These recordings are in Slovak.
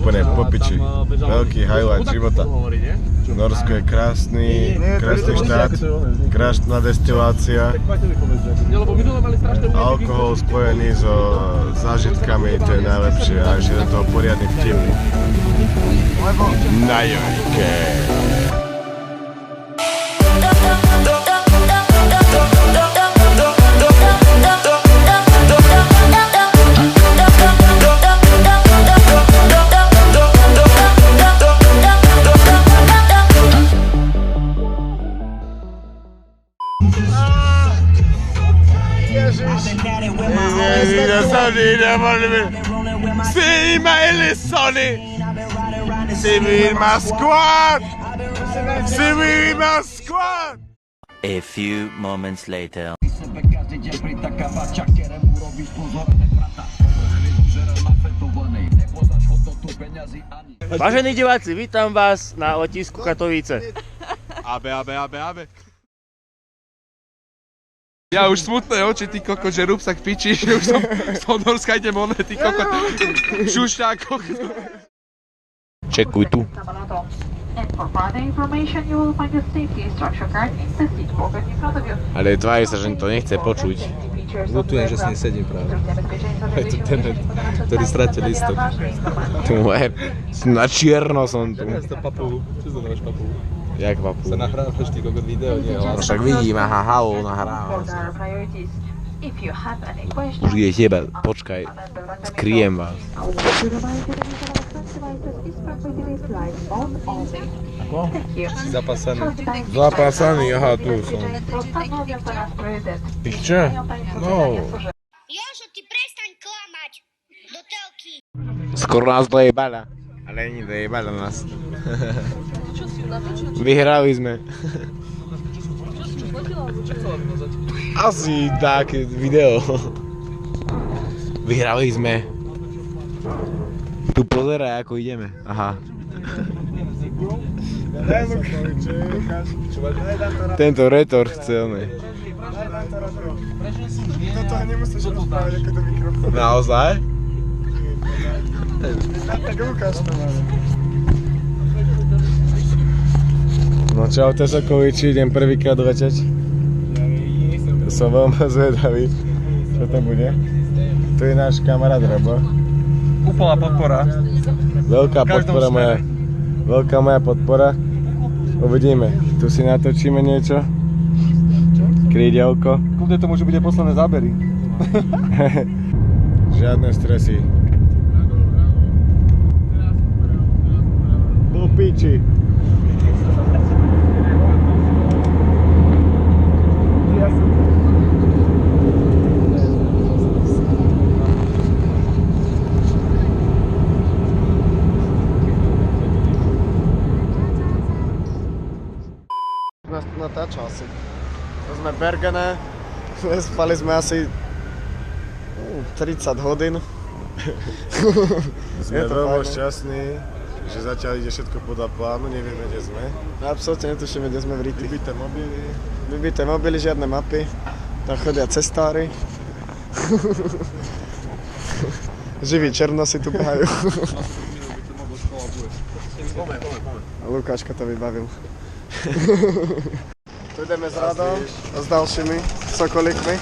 úplne po piči. Veľký highlight života. Norsko je krásny štát, krásna destilácia. Alkohol spojený so zážitkami, to je najlepšie. A ešte do toho poriadny vtip. Na jojke. See my Sonny, see me in my squad, see me in my squad. A few moments later. Vážení diváci, vítam vás na letisku Katovice. Abe. Ja už smutné oči, ty kokot, že rúb sa k piči, že už som z Podnorska idem one, ty kokot, šušťák, kokot. Čekuj tu. Ale tvári sa, že to nechce počuť. Ľutujem, že si nesedím práve. Je to ten, ktorý stratil lístok. Na čierno som tu. Ja si to papuhu. Čo znamenáš papuhu? Jak papu? Sa nahrávaš ty kokot video, nie hlas. No však vidím, aha, halo, nahrávam sa. Už ide teba, počkaj, skryjem vás. Ako? Si zapásaný. Zapásaný, aha, tu som. Ty čo? No. Jožo, ty prestaň klamať do telky. Skoro nás dojebala. Ale nie dojebala nás. Vyhrali sme. Asi také video. Vyhrali sme. Tu pozeraj, ako ideme. Aha. Tento retor chce, ne? Toto nemusíš rozprávať, ako to mikrofón. Naozaj? Tak ukáž to máme. No čau, Sokoviči, idem prvýkrát leteť. Som veľmi zvedavý, čo to bude. Tu je náš kamarát Rabo. Úplná podpora. Veľká podpora moja. Veľká moja podpora. Uvidíme. Tu si natočíme niečo. Krídelko. Kľudne to môžu byť aj posledné zábery. Žiadne stresy. Po piči. Natáčal si. To sme Bergene, spali sme asi 30 hodín. Sme veľmi šťastní, že zatiaľ ide všetko podľa plánu, nevieme, kde sme. Absolutne netušíme, kde sme v Riti. Vybité mobily, žiadne mapy. Tam chodia cestári. Živí černosi tu behajú. A Lukáško to vybavil. Tu ideme s Radom a s ďalšími sokolíkmi.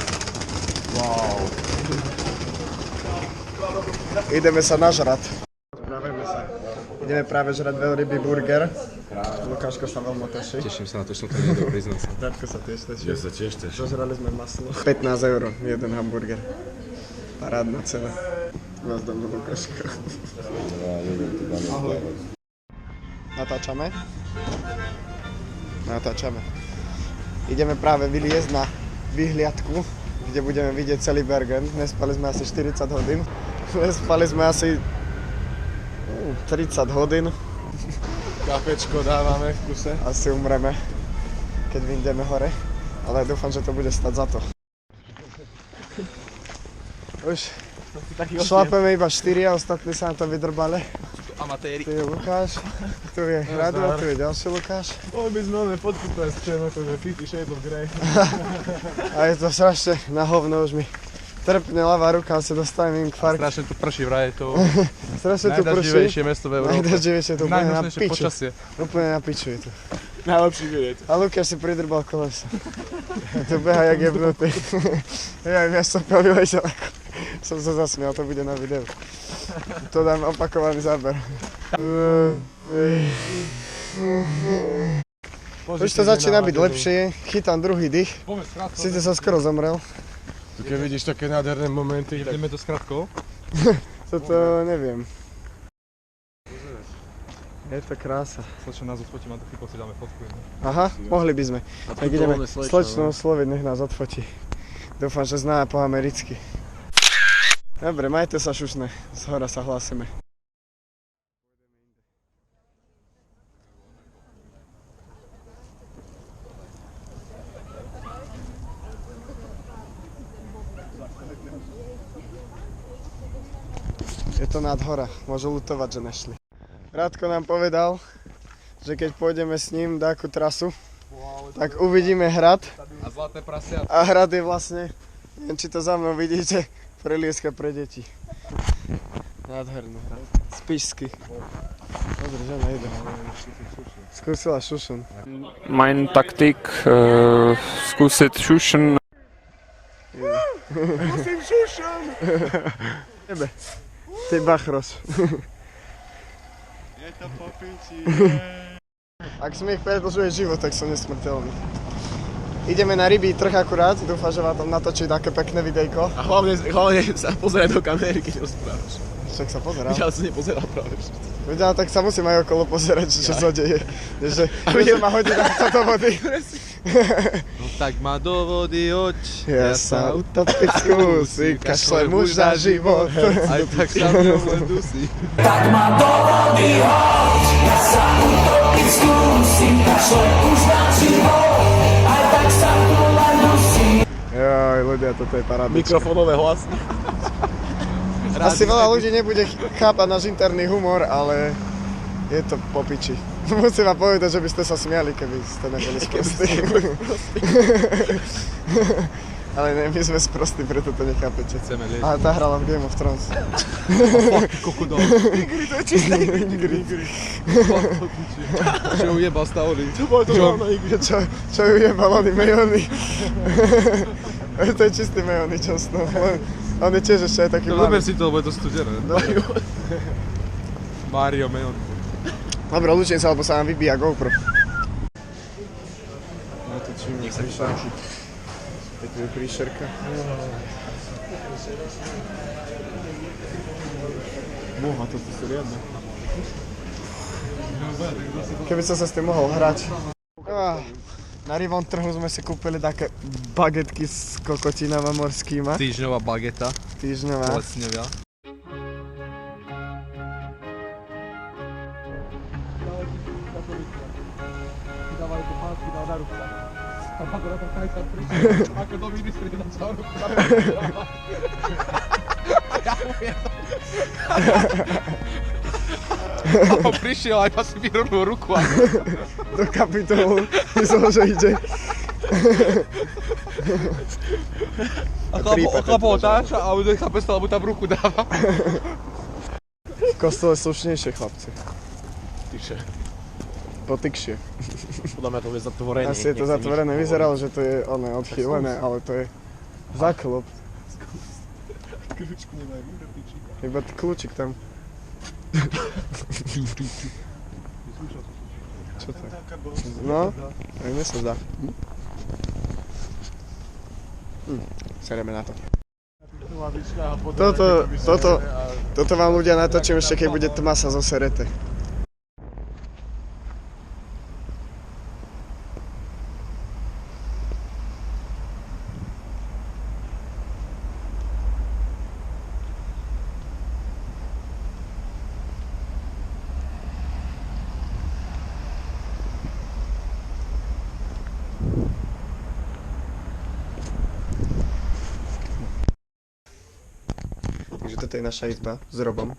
Wow. Ideme sa nažrať. Ideme práve žrať veľrybý burger. Lukáško sa veľmi teší. Teším sa na to, že som to nevedel priznať sa. Darko sa tiež teší. Ja sa tiež teším. Zožrali sme maslo. 15 € jeden hamburger. Parádna cena. Vás dám Lukáško. Natáčame? Natáčame. Ideme práve vyliezť na vyhliadku, kde budeme vidieť celý Bergen. Nespali sme asi 40 hodín. Nespali sme asi 30 hodín. Kafečko dávame v kuse. Asi umreme, keď vyjdeme hore. Ale dúfam, že to bude stať za to. Už šlapeme iba 4 a ostatní sa na to vydrbali. Amatéri. Tu je Lukáš, tu je Rado, tu je ďalší Lukáš. My sme máme fotku teraz, čo je akože 50 Shades of Grey. A je to strašne na hovno už mi trpne ľavá ruka, asi dostanem infarkt. Strašne tu prší vraj, je to Strašne tu prší. najdaždivejšie mesto v Európe. Najdaždivejšie, to úplne na Najhnusnejšie piču. počasie. Úplne na piču je to. Najlepší deň. A Lukáš si pridrbal kolesa. A tu beha jak jebnutý. Ja som vyležel ako... Som sa zasmial, to bude na videu. To dám opakovaný záber. Už to začína byť lepšie, chytám druhý dých. Sice som skoro zomrel. Tu keď vidíš také nádherné momenty, tak... Ideme to s krátkou. Toto neviem. Je to krása. Slečna nás odfotí, mám taký pocit, dáme fotku. Aha, mohli by sme. Tak ideme slečnú osloviť, nech nás odfotí. Dúfam, že zná po americky. Dobre, majte sa šušné, z hora sa hlásime. Je to nad hora, môžu ľutovať, že nešli. Rádko nám povedal, že keď pôjdeme s ním dáku trasu, tak uvidíme hrad. A zlaté prasiatko. A hrad je vlastne, neviem či to za mnou vidíte, prelieska pre deti. Nádherný hrad. Spišský. Dobre, žena ide. Skúsila šušun. Mein Taktik, zkusit šušen. Musím šušun! Tebe. Ty bachros. Je to popiči. Ak smiech predĺžuje život, tak som nesmrteľný. Ideme na rybí trh akurát, dúfam, že vám tam natočí také pekné videjko. A hlavne sa pozeraj do kamery, keď rozprávaš. Však sa pozeral. Ja som nepozeral práve. Vedia, tak sa musím aj okolo pozerať, čo sa deje. Že ma hodí na to do vody. No tak ma do vody hoď. Ja sa utopiť skúsim, kašle muž za život. Aj tak sa mnou len dusí. Joj, ľudia, toto je parádička. Mikrofónové hlasy. Asi veľa ľudí nebude chápať náš interný humor, ale je to po piči. Musím vám povedať, že by ste sa smiali, keby ste neboli sprostí. Ale ne, my sme sprostí, preto to nechápete. Chceme lieť. Ale tá hrala v Game of Thrones. Kokodol. Ingrid, to je čistá Ingrid. Čo ujebal Stauli. To bolo to hlavno Ingrid. Čo ju jebal, oni Mejony. To je čistý Mejony čas, no. On je tiež ešte aj taký No malý. dober si to, lebo je to studené. Mario Meon. Dobre, ľučím sa, lebo sa nám vybíja GoPro. Natočím, nech sa vyšáši. Je tu je príšerka. Boha, toto sú riadne. Keby som sa s tým mohol hrať. Na Rivon trhu sme si kúpili také bagetky s kokotinama morskýma. Týždňová bageta. Týždňová. Lesňovia. Ako do ministri na celú ruku. A on prišiel aj si vyrovnul ruku. Do kapitolu, myslel, že ide. A chlap otáča a on nechápe stále, lebo tam ruku dáva. V kostole slušnejšie chlapci. Tyše. Potykšie. Podľa mňa to je zatvorené. Asi je to zatvorené, vyzeralo, že to je odchýlené, ale to je zaklop. Kľúčku nemajú, piči. Iba kľúčik tam. Čo to je? No, aj mne sa zdá. Sereme na to. Toto vám ľudia natočím ešte, keď bude tma sa zoserete. Takže toto je naša izba s Robom.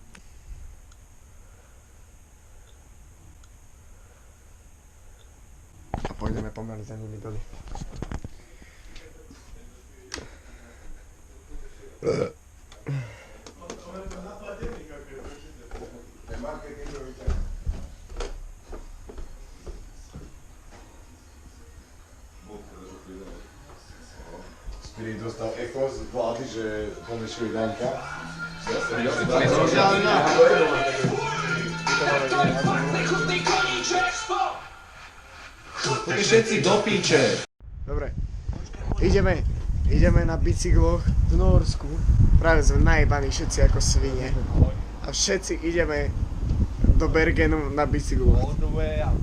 A pôjdeme pomaly za nimi doli. Spirit dostal eko z vlády, že pomyšľujú Danka. Všetci do píče. Dobre, ideme na bicykloch v Norsku. Práve sme najebaní všetci ako svine. A všetci ideme do Bergenu na bicyklu. All the way up.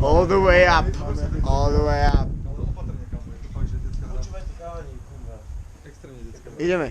All the way up. All the way up. Ideme.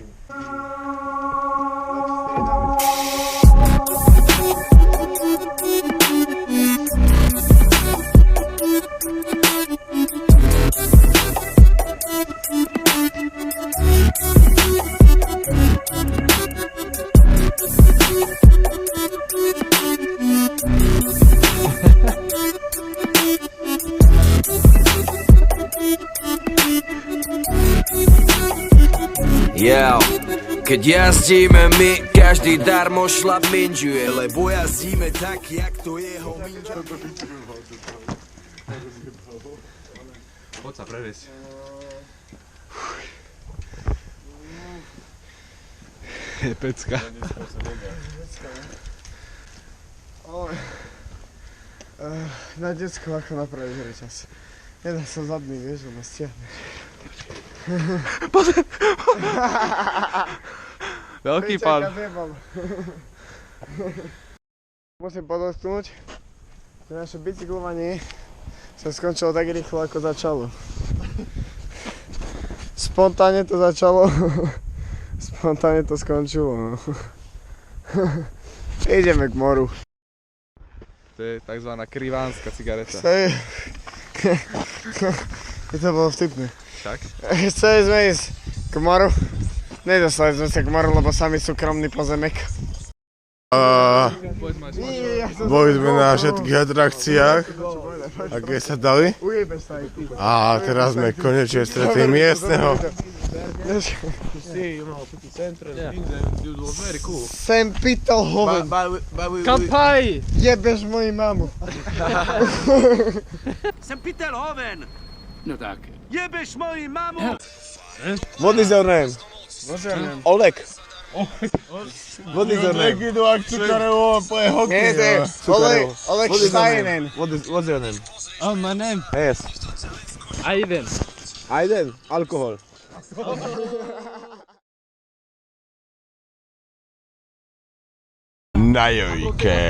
Yo, keď jazdíme my, každý darmo šlap minžuje, lebo jazdíme tak, jak to jeho minžuje. Poď sa previesť. Je pecka. Na detsko ako napraviť reťaz. Nedá sa zadný, vieš, ona stiahne. Veľký pán. Musím podotknúť, že naše bicyklovanie sa skončilo tak rýchlo, ako začalo. Spontánne to začalo, spontánne to skončilo. Ideme k moru. To je takzvaná krivánska cigareta. To bolo vtipné. Však? Chceli sme ísť k moru. Nedostali sme sa k moru, lebo sami sú kromný pozemek. Boli sme na všetkých atrakciách, aké sa dali. Ujebe sa aj ty. A teraz sme konečne stretli miestneho. Sem Pittel hoven. Kampai! Jebeš moju mamu. Sem Peter Hoven! No tak. Jebeš moju mamu! What is your name? What's your name? Oleg. What is your name? Idú akcikárevo, poje hokej. Oleg Steinen. What's your name? Oh, my name? Yes. Ivan. Aiden, alkohol. Na jojke.